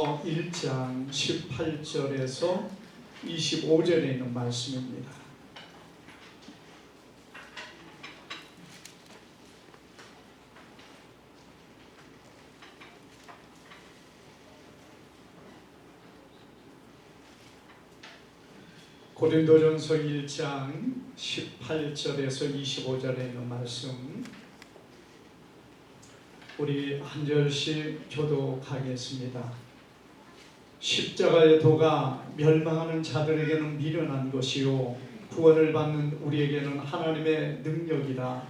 1장 18절에서 25절에 있는 말씀입니다. 고린도전서 1장 18절에서 25절에 있는 말씀, 우리 한 절씩 교독하겠습니다. 십자가의 도가 멸망하는 자들에게는 미련한 것이요 구원을 받는 우리에게는 하나님의 능력이라.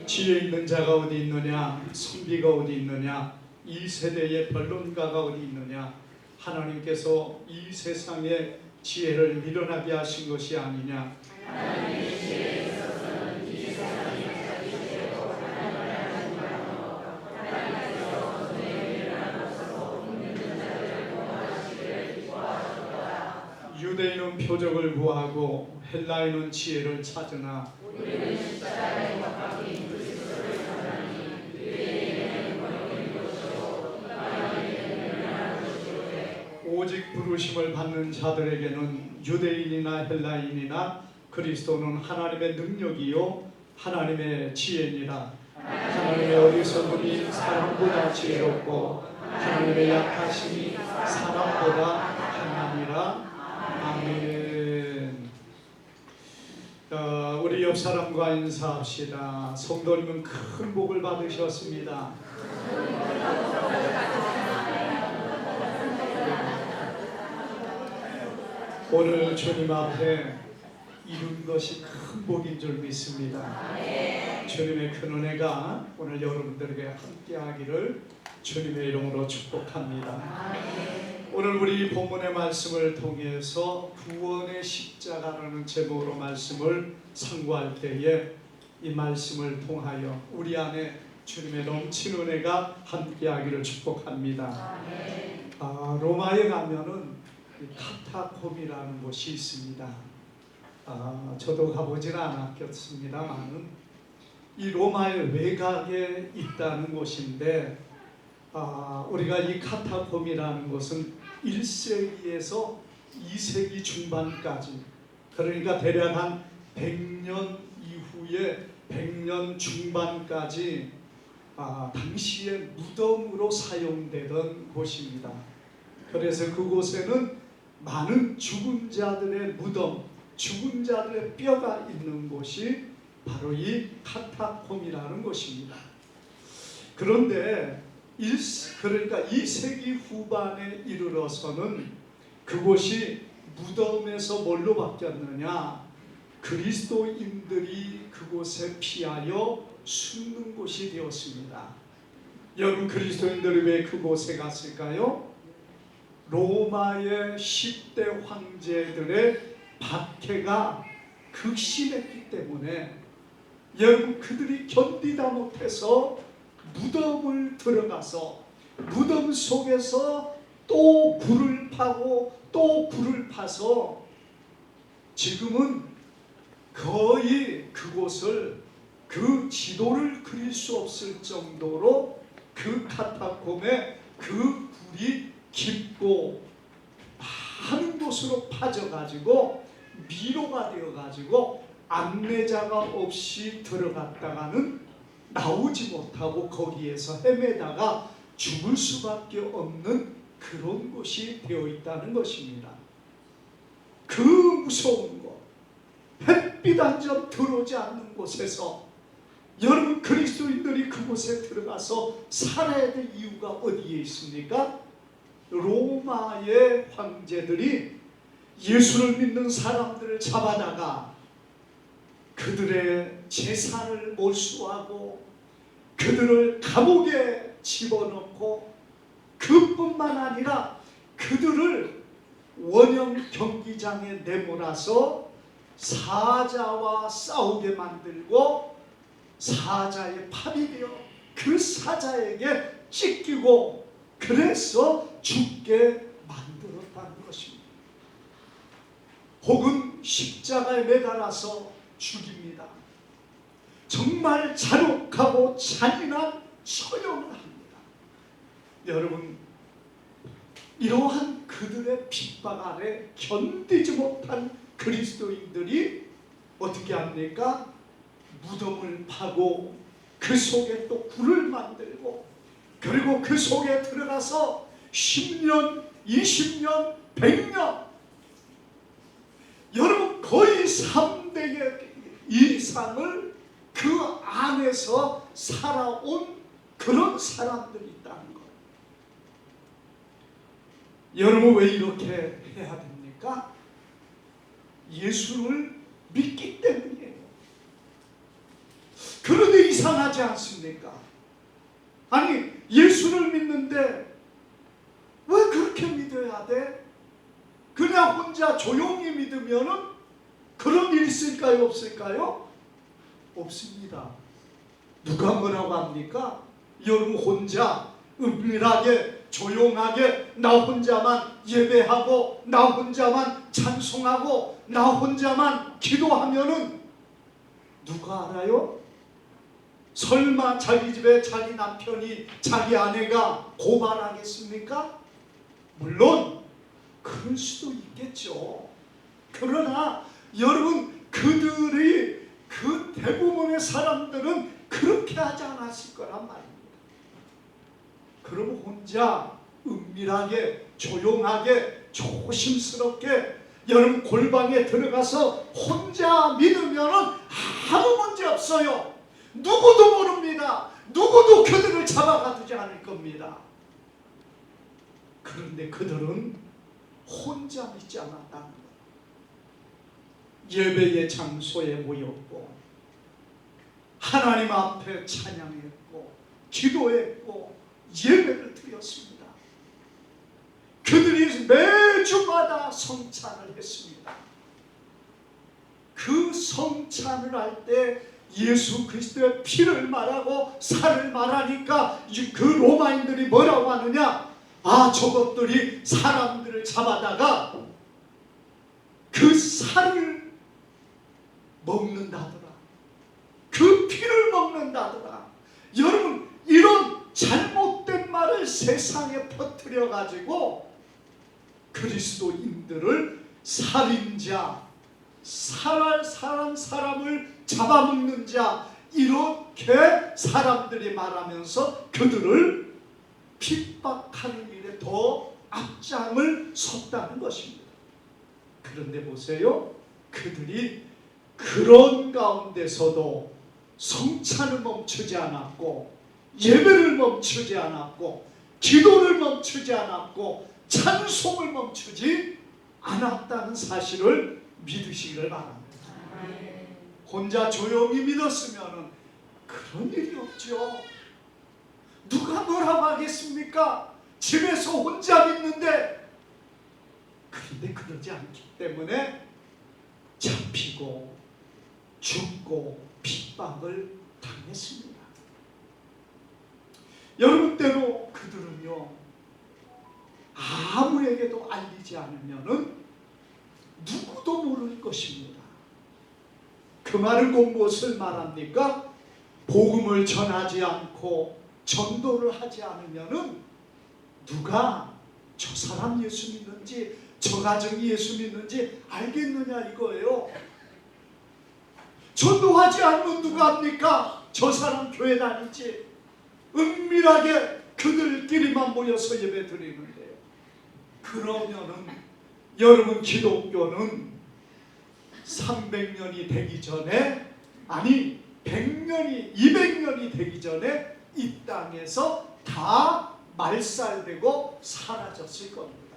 지혜 있는 자가 어디 있느냐, 선비가 어디 있느냐, 이 세대의 변론가가 어디 있느냐. 하나님께서 이 세상의 지혜를 미련하게 하신 것이 아니냐. 하나님의 지혜에 있어서는 이 세상의 자기 지혜로 하나님을 하신 바라고, 하나님께서 손에 미련한 것으로 믿는 자들을 구원하시기를 기뻐하셨도다. 유대인은 표적을 구하고 헬라인은 지혜를 찾으나 우리는 십자가에 못 박힌 그리스도를 전하니 유대인에게는 권능인 것이요 헬라인에게는 미련한 것이로되 오직 부르심을 받는 자들에게는 유대인이나 헬라인이나 그리스도는 하나님의 능력이요 하나님의 지혜니라. 하나님의 어리석음이 사람보다 지혜롭고 하나님의 약하심이 사람보다 강하니라. 아멘. 우리 옆 사람과 인사합시다. 성도님은 큰 복을 받으셨습니다. 오늘 주님 앞에 이룬 것이 큰 복인 줄 믿습니다. 주님의 큰 은혜가 오늘 여러분들에게 함께하기를 주님의 이름으로 축복합니다. 오늘 우리 본문의 말씀을 통해서 구원의 십자가라는 제목으로 말씀을 상고할 때에 이 말씀을 통하여 우리 안에 주님의 넘치는 은혜가 함께하기를 축복합니다. 로마에 가면은 카타콤이라는 곳이 있습니다. 저도 가보지는 않았겠습니다만은 이 로마의 외곽에 있다는 곳인데, 우리가 이 카타콤이라는 것은 1세기에서 2세기 중반까지, 그러니까 대략 한 100년 이후에 100년 중반까지 당시에 무덤으로 사용되던 곳입니다. 그래서 그곳에는 많은 죽은 자들의 무덤, 죽은 자들의 뼈가 있는 곳이 바로 이 카타콤이라는 곳입니다. 그런데 그러니까 2세기 후반에 이르러서는 그곳이 무덤에서 뭘로 바뀌었느냐, 그리스도인들이 그곳에 피하여 숨는 곳이 되었습니다. 여러분, 그리스도인들이 왜 그곳에 갔을까요? 로마의 10대 황제들의 박해가 극심했기 때문에, 여러분, 그들이 견디다 못해서 무덤을 들어가서 무덤 속에서 또 굴을 파고 또 굴을 파서 지금은 거의 그곳을, 그 지도를 그릴 수 없을 정도로 그 카타콤에 그 굴이 깊고 많은 곳으로 파져가지고 미로가 되어가지고 안내자가 없이 들어갔다가는 나오지 못하고 거기에서 헤매다가 죽을 수밖에 없는 그런 곳이 되어 있다는 것입니다. 그 무서운 곳, 햇빛 한 점 들어오지 않는 곳에서 여러분, 그리스도인들이 그곳에 들어가서 살아야 될 이유가 어디에 있습니까? 로마의 황제들이 예수를 믿는 사람들을 잡아다가 그들의 재산을 몰수하고 그들을 감옥에 집어넣고, 그뿐만 아니라 그들을 원형 경기장에 내몰아서 사자와 싸우게 만들고 사자의 팔이 되어 그 사자에게 찢기고, 그래서 죽게 만들었다는 것입니다. 혹은 십자가에 매달아서 죽입니다. 정말 잔혹하고 잔인한 처형을 합니다. 여러분, 이러한 그들의 핍박 아래 견디지 못한 그리스도인들이 어떻게 합니까? 무덤을 파고 그 속에 또 굴을 만들고, 그리고 그 속에 들어가서 10년, 20년, 100년, 여러분 거의 3대의 이상을 그 안에서 살아온 그런 사람들이 있다는 거예요. 여러분, 왜 이렇게 해야 됩니까? 예수를 믿기 때문이에요. 그런데 이상하지 않습니까? 아니, 예수를 믿는데 왜 그렇게 믿어야 돼? 그냥 혼자 조용히 믿으면은 그런 일이 있을까요? 없을까요? 없습니다. 누가 뭐라고 합니까? 여러분 혼자 은밀하게 조용하게 나 혼자만 예배하고 나 혼자만 찬송하고 나 혼자만 기도하면은 누가 알아요? 설마 자기 집에 자기 남편이, 자기 아내가 고발하겠습니까? 물론 그럴 수도 있겠죠. 그러나 여러분, 그들이, 그 대부분의 사람들은 그렇게 하지 않았을 거란 말입니다. 그럼 혼자 은밀하게 조용하게 조심스럽게 여러분 골방에 들어가서 혼자 믿으면 아무 문제 없어요. 누구도 모릅니다. 누구도 그들을 잡아가두지 않을 겁니다. 그런데 그들은 혼자 믿지 않았다는 거예요. 예배의 장소에 모였고 하나님 앞에 찬양했고 기도했고 예배를 드렸습니다. 그들이 매주마다 성찬을 했습니다. 그 성찬을 할 때 예수 그리스도의 피를 말하고 살을 말하니까 그 로마인들이 뭐라고 하느냐? 아, 저것들이 사람들을 잡아다가 그 살을 먹는다더라. 그 피를 먹는다더라. 여러분, 이런 잘못된 말을 세상에 퍼뜨려 가지고 그리스도인들을 살인자, 사람을 잡아먹는 자, 이렇게 사람들이 말하면서 그들을 핍박하는 일에 더 앞장을 섰다는 것입니다. 그런데 보세요, 그들이 그런 가운데서도 성찬을 멈추지 않았고 예배를 멈추지 않았고 기도를 멈추지 않았고 찬송을 멈추지 않았다는 사실을 믿으시기를 바랍니다. 혼자 조용히 믿었으면 그런 일이 없죠. 누가 뭐라고 하겠습니까? 집에서 혼자 믿는데. 그런데 그러지 않기 때문에 잡히고 죽고 핍박을 당했습니다. 여러분, 때로 그들은요, 아무에게도 알리지 않으면은 누구도 모를 것입니다. 그 말은 곧 무엇을 말합니까? 복음을 전하지 않고 전도를 하지 않으면은 누가 저 사람 예수 믿는지, 저 가정이 예수 믿는지 알겠느냐 이거예요. 전도하지 않으면 누가 합니까? 저 사람 교회 다니지. 은밀하게 그들끼리만 모여서 예배 드리는데요. 그러면은 여러분, 기독교는 300년이 되기 전에, 아니 100년이 200년이 되기 전에 이 땅에서 다 말살되고 사라졌을 겁니다.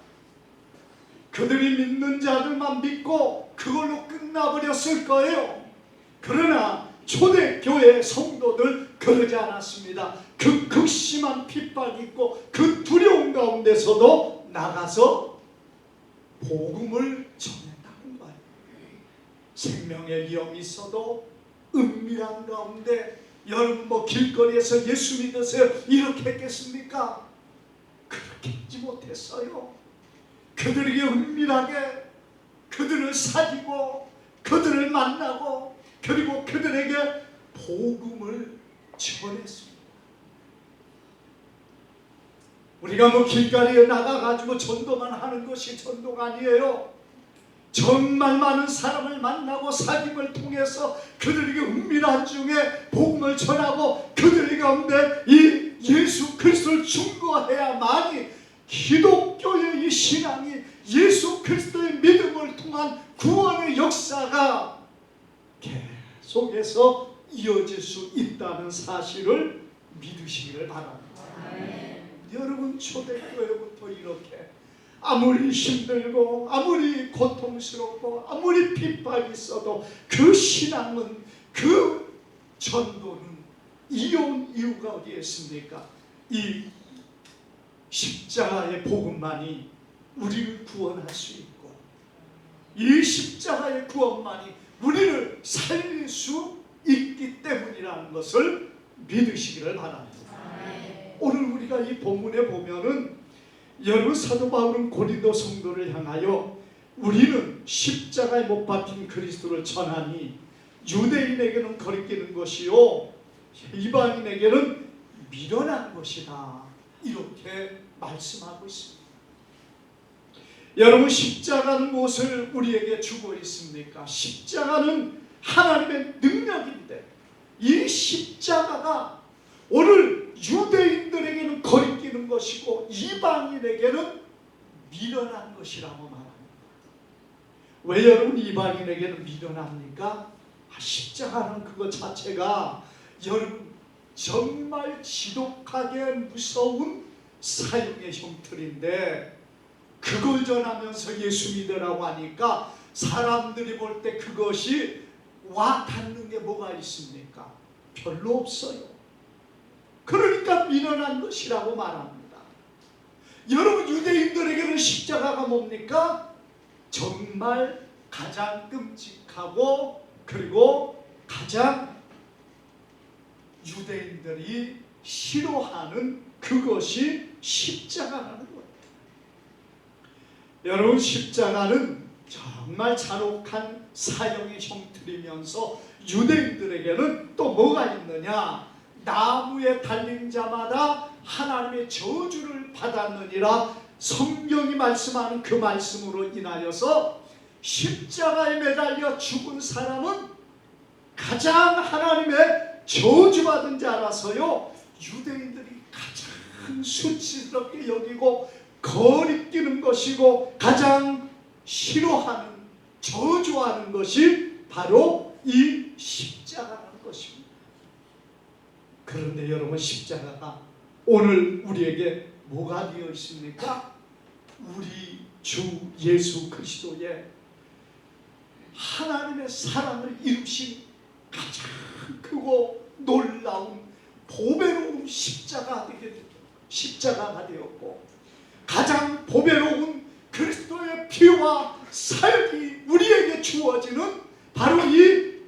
그들이 믿는 자들만 믿고 그걸로 끝나버렸을 거예요. 그러나 초대교회 성도들 그러지 않았습니다. 그 극심한 핍박이 있고 그 두려움 가운데서도 나가서 복음을 전했다는 거예요. 생명의 위험이 있어도 은밀한 가운데, 여러분 뭐 길거리에서 예수 믿으세요 이렇게 했겠습니까? 그렇게 하지 못했어요. 그들에게 은밀하게 그들을 사귀고 그들을 만나고 그리고 그들에게 복음을 전했습니다. 우리가 뭐 길거리에 나가가지고 전도만 하는 것이 전도가 아니에요. 정말 많은 사람을 만나고 사귐을 통해서 그들에게 은밀한 중에 복음을 전하고 그들 가운데 이 예수 그리스도를 증거해야만이 기독교의 이 신앙이 예수 그리스도의 믿음을 통한 구원의 역사가 계속해서 이어질 수 있다는 사실을 믿으시기를 바랍니다. 여러분 초대교회부터 이렇게 아무리 힘들고 아무리 고통스럽고 아무리 핍박이 있어도 그 신앙은 그 전도는 이어온 이유가 어디에 있습니까? 이 십자가의 복음만이 우리를 구원할 수 있고 이 십자가의 구원만이 우리를 살릴 수 있기 때문이라는 것을 믿으시기를 바랍니다. 오늘 우리가 이 본문에 보면은 여러분 사도 바울은 고린도 성도를 향하여 우리는 십자가에 못 박힌 그리스도를 전하니 유대인에게는 거리끼는 것이요 이방인에게는 미련한 것이다 이렇게 말씀하고 있습니다. 여러분 십자가는 무엇을 우리에게 주고 있습니까? 십자가는 하나님의 능력인데 이 십자가가 오늘 유대인들에게는 거리끼는 것이고 이방인에게는 미련한 것이라고 말합니다. 왜 여러분 이방인에게는 미련합니까? 십자가는 그것 자체가 여러분 정말 지독하게 무서운 사형의 형틀인데 그걸 전하면서 예수 믿으라고 하니까 사람들이 볼 때 그것이 와 닿는 게 뭐가 있습니까? 별로 없어요. 그러니까 미련한 것이라고 말합니다. 여러분 유대인들에게는 십자가가 뭡니까? 정말 가장 끔찍하고 그리고 가장 유대인들이 싫어하는 그것이 십자가라는 거예요. 여러분 십자가는 정말 잔혹한 사형의 형틀이면서 유대인들에게는 또 뭐가 있느냐? 나무에 달린 자마다 하나님의 저주를 받았느니라 성경이 말씀하는 그 말씀으로 인하여서 십자가에 매달려 죽은 사람은 가장 하나님의 저주받은 자라서요 유대인들이 가장 수치스럽게 여기고 거리끼는 것이고 가장 싫어하는 저주하는 것이 바로 이 십자가라는 것입니다. 그런데 여러분 십자가가 오늘 우리에게 뭐가 되어 있습니까? 우리 주 예수 그리스도의 하나님의 사랑을 이루신 가장 크고 놀라운 보배로운 십자가가 되었고 가장 보배로운 그리스도의 피와 살기 우리에게 주어지는 바로 이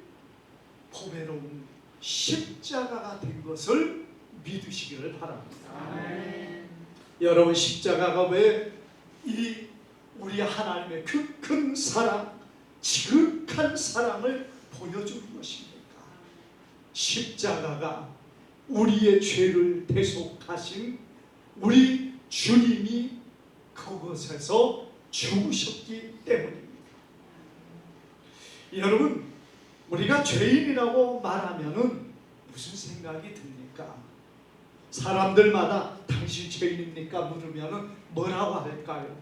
보배로운 십자가가 된 것을 믿으시기를 바랍니다. 여러분 십자가가 왜 이 우리 하나님의 그 큰 사랑, 지극한 사랑을 보여주는 것입니까? 십자가가 우리의 죄를 대속하신 우리 주님이 그곳에서 죽으셨기 때문입니다. 여러분 우리가 죄인이라고 말하면은 무슨 생각이 듭니까? 사람들마다 당신 죄인입니까? 물으면은 뭐라고 할까요?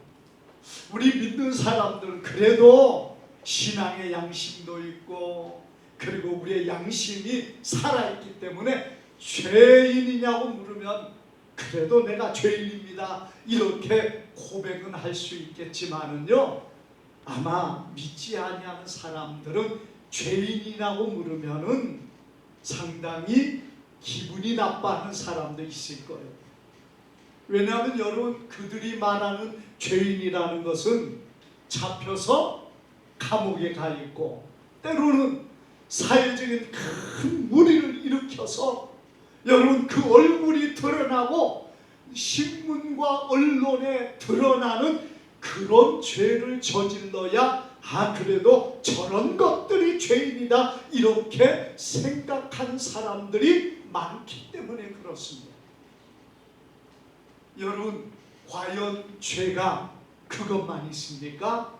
우리 믿는 사람들은 그래도 신앙의 양심도 있고 그리고 우리의 양심이 살아있기 때문에 죄인이냐고 물으면 그래도 내가 죄인입니다 이렇게 고백은 할 수 있겠지만은요 아마 믿지 아니하는 사람들은 죄인이라고 물으면은 상당히 기분이 나빠하는 사람도 있을 거예요. 왜냐하면 여러분 그들이 말하는 죄인이라는 것은 잡혀서 감옥에 가 있고 때로는 사회적인 큰 무리를 일으켜서 여러분 그 얼굴이 드러나고 신문과 언론에 드러나는 그런 죄를 저질러야 그래도 저런 것들이 죄인이다 이렇게 생각하는 사람들이 많기 때문에 그렇습니다. 여러분, 과연 죄가 그것만 있습니까?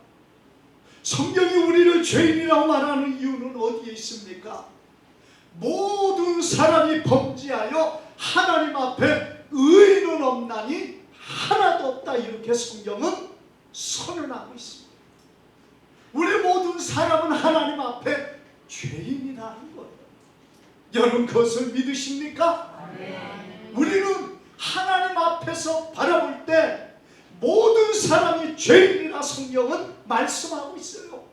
성경이 우리를 죄인이라고 말하는 이유는 어디에 있습니까? 모든 사람이 범죄하여 하나님 앞에 의인은 없나니 하나도 없다 이렇게 성경은 선언하고 있습니다. 우리 모든 사람은 하나님 앞에 죄인이라는 거예요. 여러분 그것을 믿으십니까? 우리는 하나님 앞에서 바라볼 때 모든 사람이 죄인이라 성경은 말씀하고 있어요.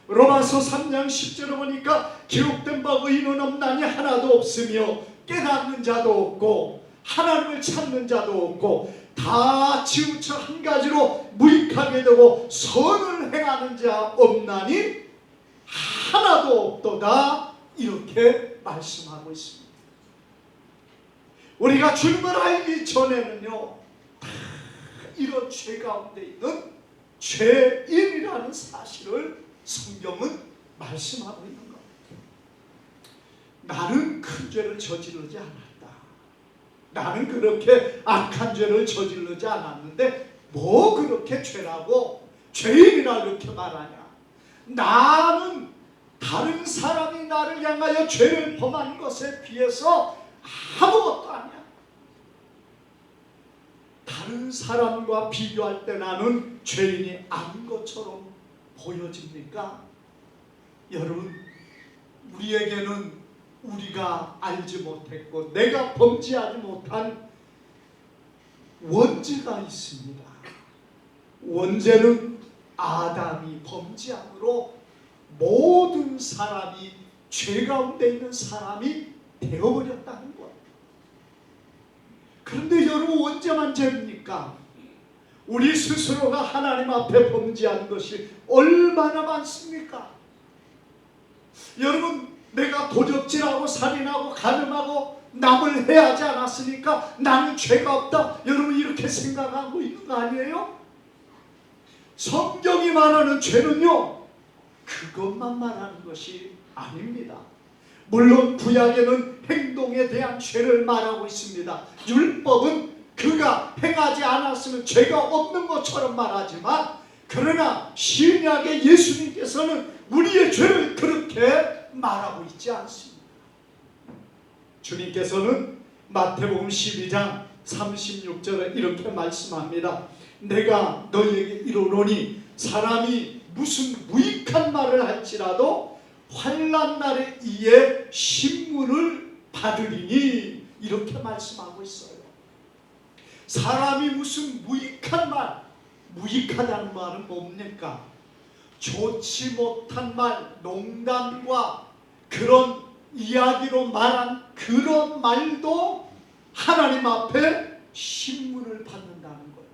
로마서 3장 10절에 보니까 기록된 바 의인은 없나니 하나도 없으며 깨닫는 자도 없고 하나님을 찾는 자도 없고 다 치우쳐 한 가지로 무익하게 되고 선을 행하는 자 없나니 하나도 없도다 이렇게 말씀하고 있습니다. 우리가 주님을 알기 전에는요 이런 죄 가운데 있는 죄인이라는 사실을 성경은 말씀하고 있는 겁니다. 나는 큰 죄를 저지르지 않았다. 나는 그렇게 악한 죄를 저지르지 않았는데 뭐 그렇게 죄라고 죄인이라 이렇게 말하냐. 나는 다른 사람이 나를 향하여 죄를 범한 것에 비해서 아무것도 아니야. 다른 사람과 비교할 때 나는 죄인이 아닌 것처럼 보여집니까? 여러분, 우리에게는 우리가 알지 못했고 내가 범죄하지 못한 원죄가 있습니다. 원죄는 아담이 범죄함으로 모든 사람이 죄 가운데 있는 사람이 되어버렸다는 것. 그런데 여러분 원죄만 죄입니까? 우리 스스로가 하나님 앞에 범죄한 것이 얼마나 많습니까? 여러분 내가 도적질하고 살인하고 간음하고 남을 해하지 않았으니까 나는 죄가 없다 여러분 이렇게 생각하고 있는 거 아니에요? 성경이 말하는 죄는요 그것만 말하는 것이 아닙니다. 물론 구약에는 행동에 대한 죄를 말하고 있습니다. 율법은 그가 행하지 않았으면 죄가 없는 것처럼 말하지만 그러나 신약의 예수님께서는 우리의 죄를 그렇게 말하고 있지 않습니다. 주님께서는 마태복음 12장 36절에 이렇게 말씀합니다. 내가 너희에게 이르노니 사람이 무슨 무익한 말을 할지라도 환난 날에 이에 신문을 받으리니 이렇게 말씀하고 있어요. 사람이 무슨 무익한 말, 무익하다는 말은 뭡니까? 좋지 못한 말, 농담과 그런 이야기로 말한 그런 말도 하나님 앞에 신문을 받는다는 거예요.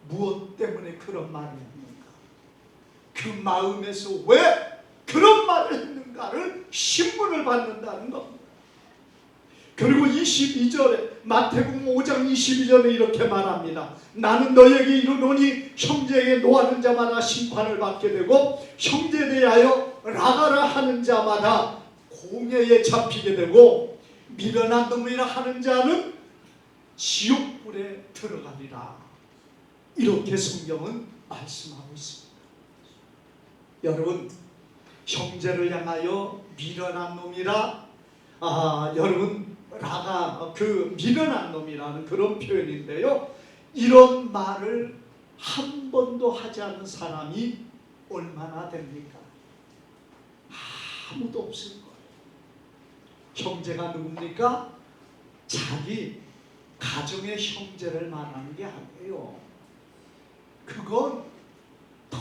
무엇 때문에 그런 말을 했는가? 그 마음에서 왜 그런 말을 했는가를 신문을 받는다는 겁니다. 그리고 22절에 마태복음 5장 22절에 이렇게 말합니다. 나는 너희에게 이르노니 형제에게 노하는 자마다 심판을 받게 되고 형제에 대하여 라가라 하는 자마다 공회에 잡히게 되고 미련한 놈이라 하는 자는 지옥불에 들어가리라. 이렇게 성경은 말씀하고 있습니다. 여러분 형제를 향하여 미련한 놈이라 여러분 라가 그 미련한 놈이라는 그런 표현인데요. 이런 말을 한 번도 하지 않은 사람이 얼마나 됩니까? 아무도 없을 거예요. 형제가 누굽니까? 자기 가정의 형제를 말하는 게 아니에요. 그건 더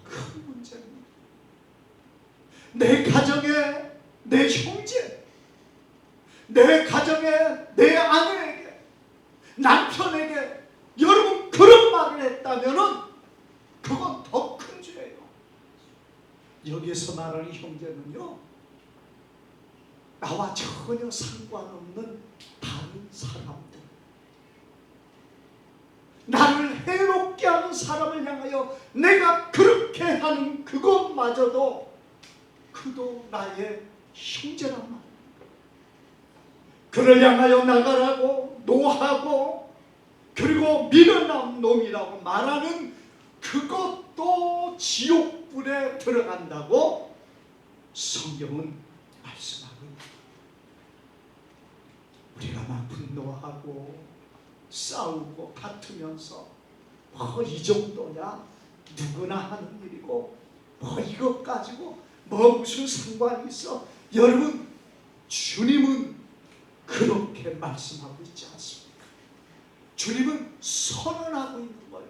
큰 문제입니다. 내 가정에 내 형제, 내 가정에 내 아내에게, 남편에게 여러분 그런 말을 했다면은 그건 더 큰 죄예요. 여기에서 말하는 형제는요, 나와 전혀 상관없는 다른 사람들, 나를 해롭게 하는 사람을 향하여 내가 그렇게 하는 그것마저도 그도 나의 형제란 말이야. 그를 향하여 나가라고 노하고 그리고 밀어나온 놈이라고 말하는 그것도 지옥불에 들어간다고 성경은 말씀하고 있다. 우리가 막 분노하고 싸우고 다투면서 이 정도냐? 누구나 하는 일이고 이것 가지고 무슨 상관이 있어? 여러분, 주님은 그렇게 말씀하고 있지 않습니까? 주님은 선언하고 있는 거예요.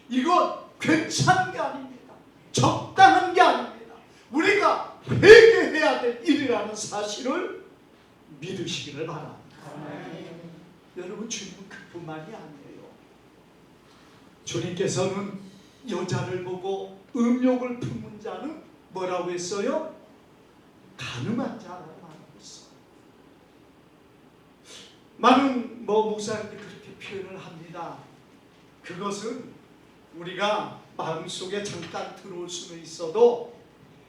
이건 괜찮은 게 아닙니다. 적당한 게 아닙니다. 우리가 회개해야 될 일이라는 사실을 믿으시기를 바랍니다. 여러분, 주님은 그뿐만이 아니에요. 주님께서는 여자를 보고 음욕을 품은 자는 뭐라고 했어요? 가늠한 자라고 말하고 있어요. 많은 목사님들이 그렇게 표현을 합니다. 그것은 우리가 마음속에 잠깐 들어올 수는 있어도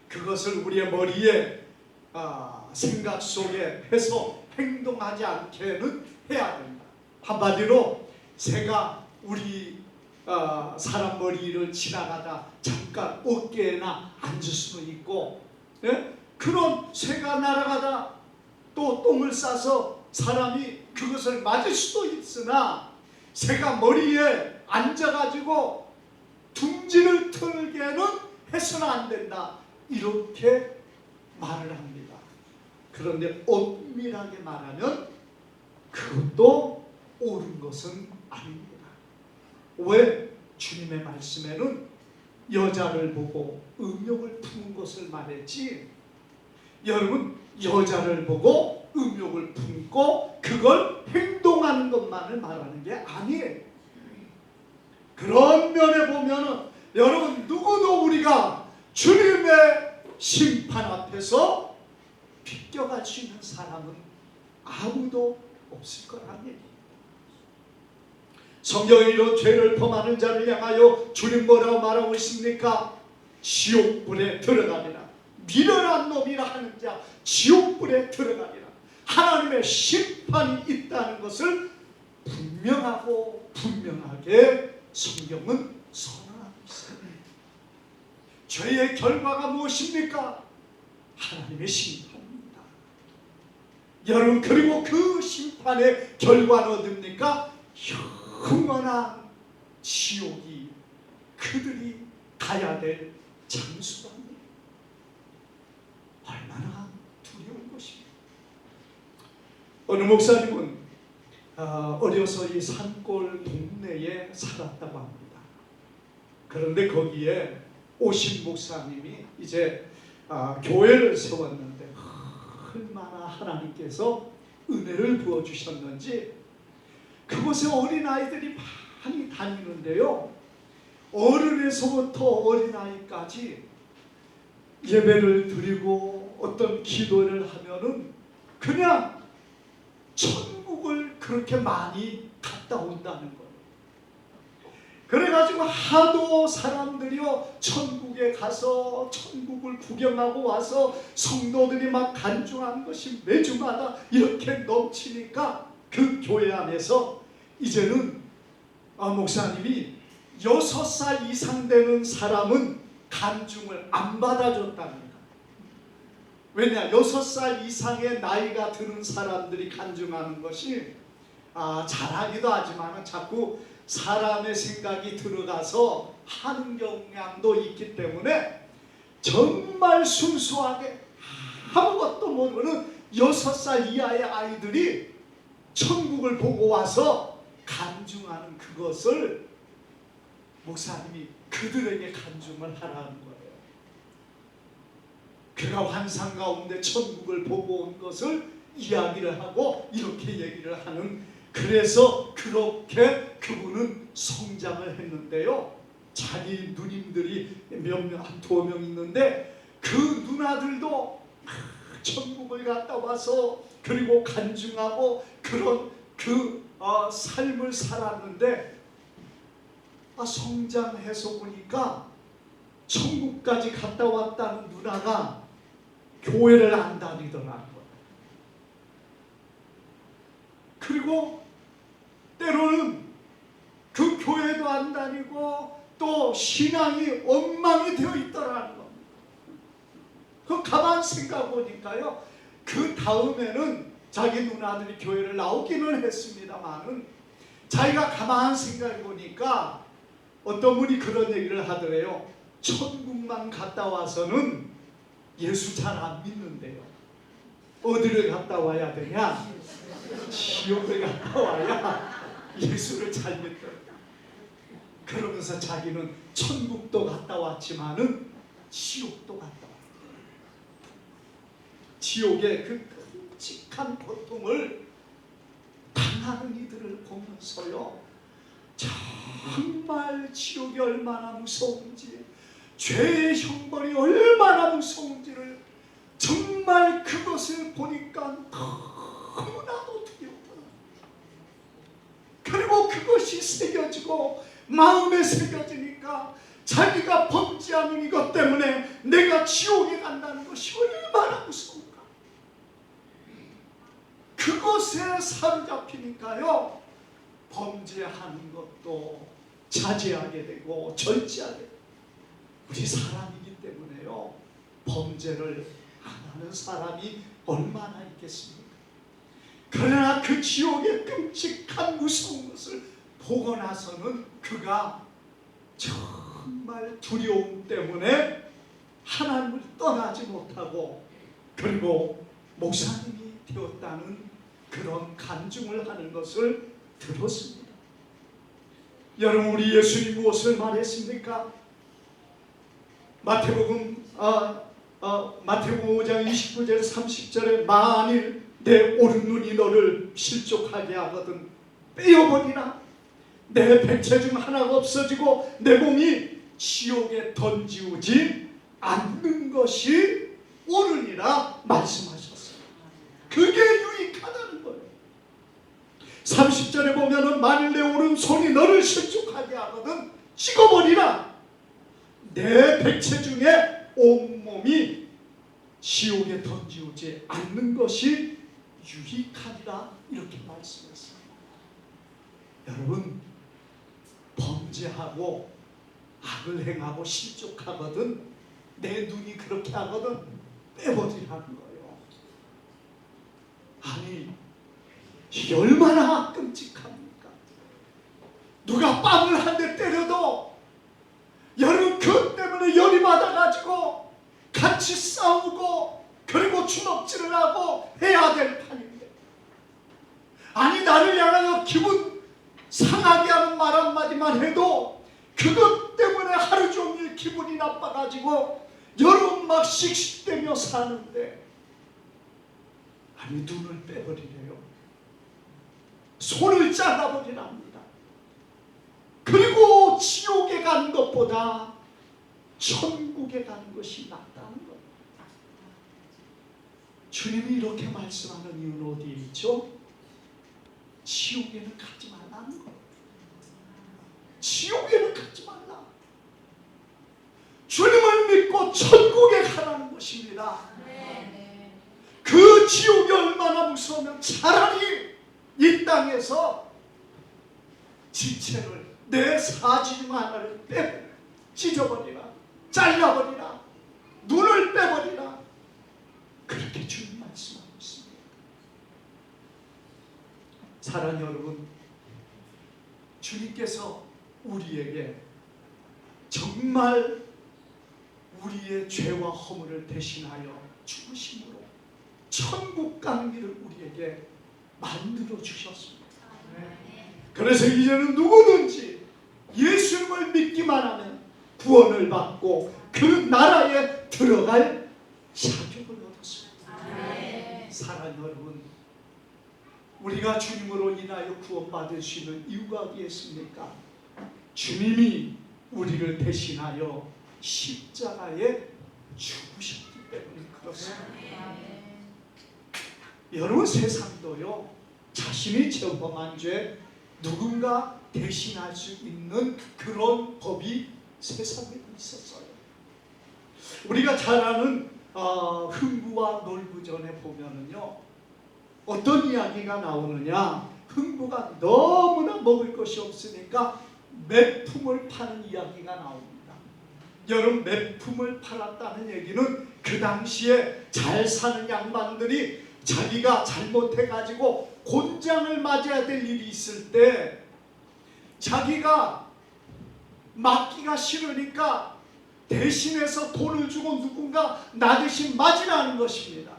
그것을 우리의 머리에 생각 속에 해서 행동하지 않게는 해야 된다. 한마디로 새가 우리 사람 머리를 지나가다 잠깐 어깨에나 앉을 수는 있고, 그런 새가 날아가다 또 똥을 싸서 사람이 그것을 맞을 수도 있으나 새가 머리에 앉아가지고 둥지를 틀게는 해서는 안 된다, 이렇게 말을 합니다. 그런데 엄밀하게 말하면 그것도 옳은 것은 아닙니다. 왜? 주님의 말씀에는 여자를 보고 음욕을 품은 것을 말했지, 여러분, 여자를 보고 음욕을 품고 그걸 행동하는 것만을 말하는 게 아니에요. 그런 면에 보면은 여러분, 누구도 우리가 주님의 심판 앞에서 비껴갈 수 있는 사람은 아무도 없을 거라는 얘기예요. 성경에 이런 죄를 범하는 자를 향하여 주님 뭐라고 말하고 있습니까? 지옥불에 들어가리라. 미련한 놈이라 하는 자 지옥불에 들어가리라. 하나님의 심판이 있다는 것을 분명하게 성경은 선언하고 있습니다. 죄의 결과가 무엇입니까? 하나님의 심판입니다. 여러분, 그리고 그 심판의 결과는 어딥니까? 영원한 지옥이 그들이 가야 될 장수랍니다. 얼마나 두려운 것입니다. 어느 목사님은 어려서 이 산골 동네에 살았다고 합니다. 그런데 거기에 오신 목사님이 이제 교회를 세웠는데 얼마나 하나님께서 은혜를 부어주셨는지 그곳에 어린아이들이 많이 다니는데요, 어른에서부터 어린아이까지 예배를 드리고 어떤 기도를 하면은 그냥 천국을 그렇게 많이 갔다 온다는 거예요. 그래가지고 하도 사람들이요 천국에 가서 천국을 구경하고 와서 성도들이 막 간증하는 것이 매주마다 이렇게 넘치니까 그 교회 안에서 이제는 목사님이 6살 이상 되는 사람은 간증을 안 받아줬답니다. 왜냐? 6살 이상의 나이가 드는 사람들이 간증하는 것이 잘하기도 하지만 자꾸 사람의 생각이 들어가서 하는 경향도 있기 때문에 정말 순수하게 아무것도 모르는 6살 이하의 아이들이 천국을 보고 와서 간증하는 그것을 목사님이 그들에게 간증을 하라는 거예요. 그가 환상 가운데 천국을 보고 온 것을 이야기를 하고 이렇게 얘기를 하는, 그래서 그렇게 그분은 성장을 했는데요, 자기 누님들이 한 2명 있는데 그 누나들도 천국을 갔다 와서 그리고 간증하고 그런 삶을 살았는데 성장해서 보니까 천국까지 갔다 왔다는 누나가 교회를 안 다니더라고요. 그리고 때로는 그 교회도 안 다니고 또 신앙이 엉망이 되어 있더라는 겁니다. 그 가만 생각 보니까요, 그 다음에는 자기 누나들이 교회를 나오기는 했습니다만은 자기가 가만 생각해 보니까 어떤 분이 그런 얘기를 하더래요. 천국만 갔다 와서는 예수 잘 안 믿는데요. 어디를 갔다 와야 되냐? 지옥을 갔다 와야 예수를 잘 믿더라. 그러면서 자기는 천국도 갔다 왔지만은 지옥도 갔다 왔다. 지옥의 그 끔찍한 고통을 당하는 이들을 보면서요, 정말 지옥이 얼마나 무서운지, 죄의 형벌이 얼마나 무서운지를 정말 그것을 보니까 너무나도 두렵더라. 그리고 그것이 새겨지고 마음에 새겨지니까 자기가 범죄하는 이것 때문에 내가 지옥에 간다는 것이 얼마나 무서운가. 그것에 사로잡히니까요, 범죄하는 것도 자제하게 되고 절제하게 되고. 우리 사람이기 때문에요, 범죄를 안 하는 사람이 얼마나 있겠습니까? 그러나 그 지옥의 끔찍한 무서운 것을 보고 나서는 그가 정말 두려움 때문에 하나님을 떠나지 못하고 그리고 목사님이 되었다는 그런 간증을 하는 것을 들었습니다. 여러분, 우리 예수님 무엇을 말했습니까? 마태복음 5장 29절 30절에 만일 내 오른눈이 너를 실족하게 하거든 빼어버리라. 내 백체 중 하나가 없어지고 내 몸이 지옥에 던지우지 않는 것이 옳으니라 말씀하셨어요. 그게 유익하다는 거예요. 30절에 보면은 만일 내 오른손이 너를 실족하게 하거든 찍어버리라. 내 백체 중에 온몸이 지옥에 던지우지 않는 것이 유익하리라, 이렇게 말씀했어요. 여러분, 범죄하고 악을 행하고 실족하거든 내 눈이 그렇게 하거든 빼버리라는 거예요. 아니, 이게 얼마나 끔찍합니까? 누가 뺨을 한 대 때려도 여러분 그 때문에 열이 받아가지고 같이 싸우고 그리고 주먹질을 하고 해야 될 판인데, 아니 나를 향하여 기분 상하게 하는 말 한마디만 해도 그것 때문에 하루 종일 기분이 나빠가지고 여러분 막 씩씩대며 사는데, 아니 눈을 빼버리래요. 손을 잘라버리랍니다. 그리고 지옥에 가는 것보다 천국에 가는 것이 낫다는 것. 주님이 이렇게 말씀하는 이유는 어디에 있죠? 지옥에는 가지 말라는 것. 지옥에는 가지 말라. 주님을 믿고 천국에 가라는 것입니다. 그 지옥이 얼마나 무서우면 차라리 이 땅에서 지체를, 내 사지 중 하나를 빼버리라, 찢어버리라, 잘라버리라, 눈을 빼버리라, 그렇게 주님 말씀하고 있습니다. 사랑하는 여러분, 주님께서 우리에게 정말 우리의 죄와 허물을 대신하여 죽으심으로 천국 가는 길을 우리에게 만들어 주셨습니다. 그래서 이제는 누구든지 예수님을 믿기만 하면 구원을 받고 그 나라에 들어갈 자격을 얻었습니다. 사랑하는 여러분, 우리가 주님으로 인하여 구원받을 수 있는 이유가 어디에 있습니까? 주님이 우리를 대신하여 십자가에 죽으셨기 때문에 그렇습니다. 여러분, 세상도요, 자신이 저범한 죄, 누군가 대신할 수 있는 그런 법이 세상에 있었어요. 우리가 잘 아는 흥부와 놀부전에 보면은요, 어떤 이야기가 나오느냐, 흥부가 너무나 먹을 것이 없으니까 매품을 파는 이야기가 나옵니다. 여러분, 매품을 팔았다는 얘기는 그 당시에 잘 사는 양반들이 자기가 잘못해가지고 곤장을 맞아야 될 일이 있을 때 자기가 맞기가 싫으니까 대신해서 돈을 주고 누군가 나 대신 맞으라는 것입니다.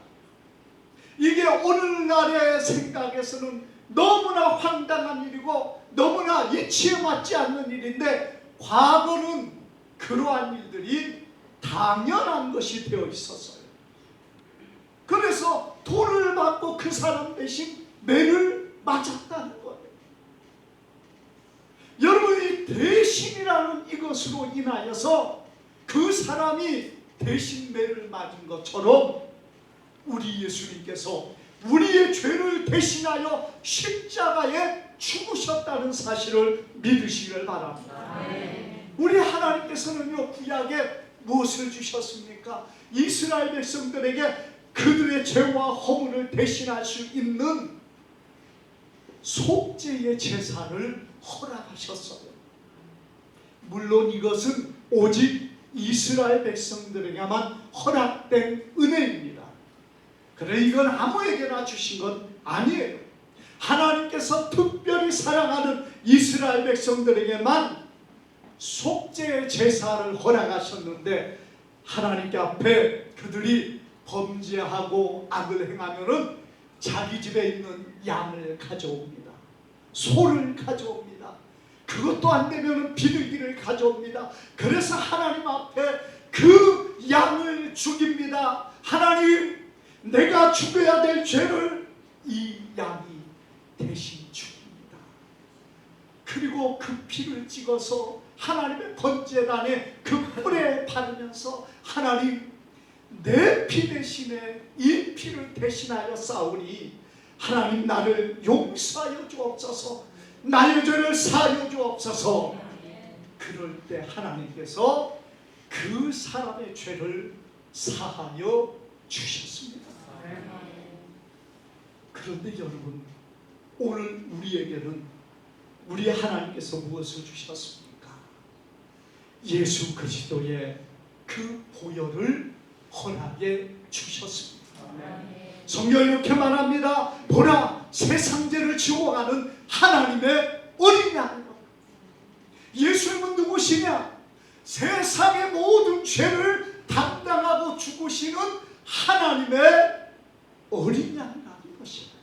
이게 오늘날의 생각에서는 너무나 황당한 일이고 너무나 이치에 맞지 않는 일인데, 과거는 그러한 일들이 당연한 것이 되어 있었어요. 그래서 돈을 받고 그 사람 대신 매를 맞았다는 거예요. 여러분이 대신이라는 이것으로 인하여서 그 사람이 대신 매를 맞은 것처럼 우리 예수님께서 우리의 죄를 대신하여 십자가에 죽으셨다는 사실을 믿으시기를 바랍니다. 우리 하나님께서는요, 구약에 무엇을 주셨습니까? 이스라엘 백성들에게 그들의 죄와 허물을 대신할 수 있는 속죄의 제사를 허락하셨어요. 물론 이것은 오직 이스라엘 백성들에게만 허락된 은혜입니다. 그래, 이건 아무에게나 주신 건 아니에요. 하나님께서 특별히 사랑하는 이스라엘 백성들에게만 속죄의 제사를 허락하셨는데, 하나님께 앞에 그들이 범죄하고 악을 행하면은 자기 집에 있는 양을 가져옵니다. 소를 가져옵니다. 그것도 안 되면 비둘기를 가져옵니다. 그래서 하나님 앞에 그 양을 죽입니다. 하나님, 내가 죽어야 될 죄를 이 양이 대신 죽입니다. 그리고 그 피를 찍어서 하나님의 번제단에 그 뿔에 바르면서, 하나님, 내 피 대신에 이 피를 대신하여 싸우니 하나님, 나를 용서하여 주옵소서, 나의 죄를 사하여 주옵소서. 그럴 때 하나님께서 그 사람의 죄를 사하여 주셨습니다. 그런데 여러분, 오늘 우리에게는 우리 하나님께서 무엇을 주셨습니까? 예수 그리스도의 그 보혈을 허락해 주셨습니다. 성경이 이렇게 말합니다. 보라, 세상 죄를 지워가는 하나님의 어린 양. 예수님은 누구시냐? 세상의 모든 죄를 담당하고 죽으시는 하나님의 어린 양이라는 것입니다.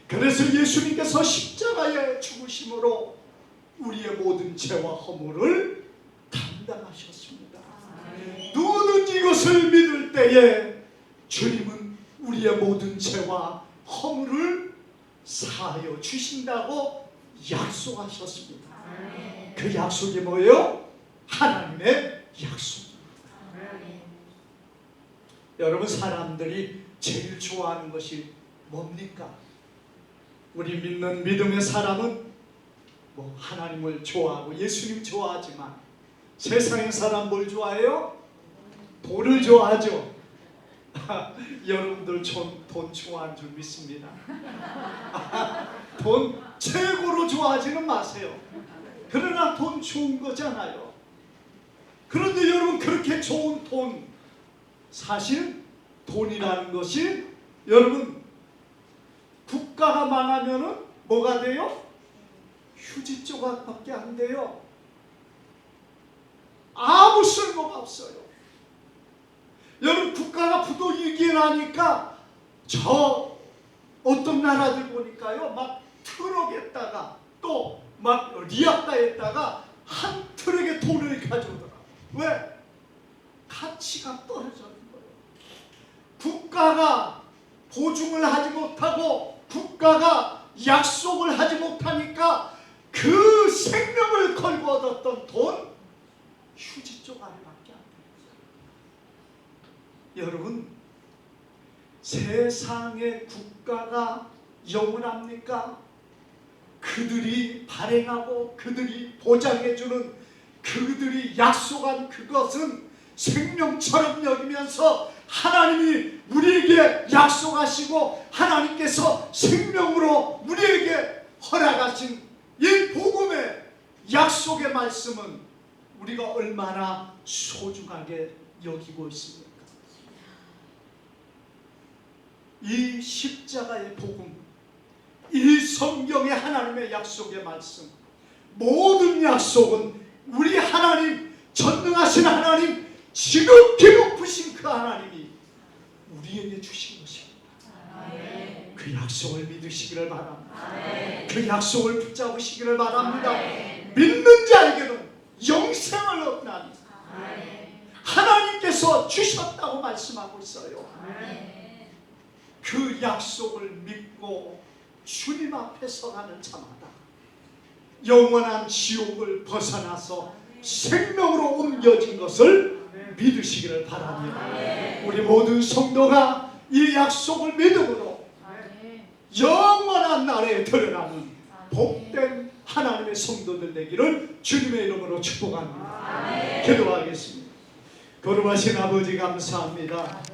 그래서 예수님께서 십자가에 죽으심으로 우리의 모든 죄와 허물을 담당하셨습니다. 누구든지 이것을 믿을 때에 주님은 우리의 모든 죄와 허물을 사하여 주신다고 약속하셨습니다. 그 약속이 뭐예요? 하나님의 약속입니다. 여러분, 사람들이 제일 좋아하는 것이 뭡니까? 우리 믿는 믿음의 사람은 하나님을 좋아하고 예수님 좋아하지만, 세상의 사람 뭘 좋아해요? 돈을 좋아하죠. 여러분들 돈 좋아하는 줄 믿습니다. 돈 최고로 좋아하지는 마세요. 그러나 돈 좋은 거잖아요. 그런데 여러분, 그렇게 좋은 돈, 사실 돈이라는 것이 여러분, 국가가 망하면은 뭐가 돼요? 휴지 조각밖에 안 돼요. 아무 쓸모가 없어요. 여러분, 국가가 부도위기에 나니까 저 어떤 나라들 보니까요, 막 트럭에다가 또 막 리아카에다가 한 트럭의 돈을 가져오더라고요. 왜? 가치가 떨어지는 거예요. 국가가 보증을 하지 못하고 국가가 약속을 하지 못하니까 그 생명을 걸고 얻었던 돈, 휴지 조각밖에 안 돼요. 여러분, 세상의 국가가 영원합니까? 그들이 발행하고 그들이 보장해주는 그들이 약속한 그것은 생명처럼 여기면서 하나님이 우리에게 약속하시고 하나님께서 생명으로 우리에게 허락하신 이 복음의 약속의 말씀은 우리가 얼마나 소중하게 여기고 있습니까? 이 십자가의 복음, 이 성경의 하나님의 약속의 말씀, 모든 약속은 우리 하나님, 전능하신 하나님, 지극히 높으신 그 하나님이 우리에게 주신 것입니다. 그 약속을 믿으시기를 바랍니다. 그 약속을 붙잡으시기를 바랍니다. 믿는 자에게는 영생을 얻나니 하나님께서 주셨다고 말씀하고 있어요. 그 약속을 믿고 주님 앞에 서가는 자마다 영원한 지옥을 벗어나서 생명으로 옮겨진 것을 믿으시기를 바랍니다. 우리 모든 성도가 이 약속을 믿음으로 영원한 나라에 들어가는 복된 하나님의 성도들 되기를 주님의 이름으로 축복합니다. 기도하겠습니다. 거룩하신 아버지 감사합니다.